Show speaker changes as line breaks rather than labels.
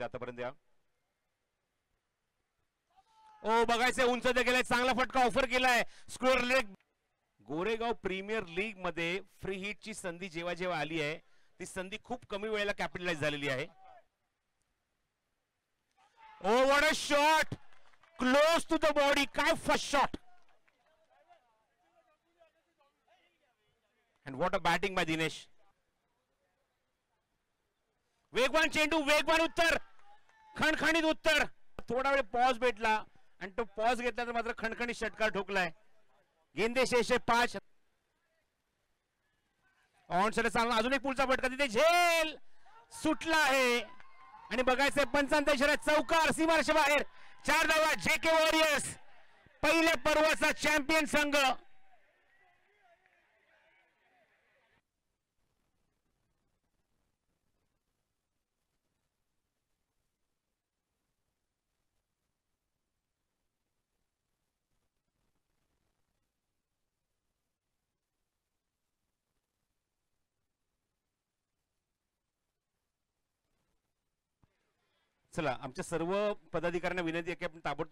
मध्ये आतापर्यंत या. ओ बघायचं उंच गेलाय, चांगला फटका ऑफर केलाय. Square leg. Goregaon premier league मध्ये फ्री हिटची संधी जेव्हा जेव्हा आली आहे ती संधी खूप कमी वेळेला कॅपिटलाइज झालेली आहे. Oh what a shot, close to the body. काय first shot and what a batting by Dinesh. वेगवान चेंडू, वेगवान उत्तर, खणखणीत उत्तर. थोडा वेळ पॉज भेटला आणि तो पॉज घेतल्यानंतर मात्र खणखणीत षटकार ठोकलाय. गेंदे शेषे 5. ऑन साइड चालला, अजून एक पुढचा फटका, तिथे झेल सुटला आहे आणि बघायचंय पंचांचा इशारा, चौकार सीमारेषे बाहेर. 4 धावा. JK वॉरियर्स पहिल्या पर्वाचा चॅम्पियन संघ. चला आमच्या सर्व पदाधिकाऱ्यांना विनंती आहे की आपण ताबडतोब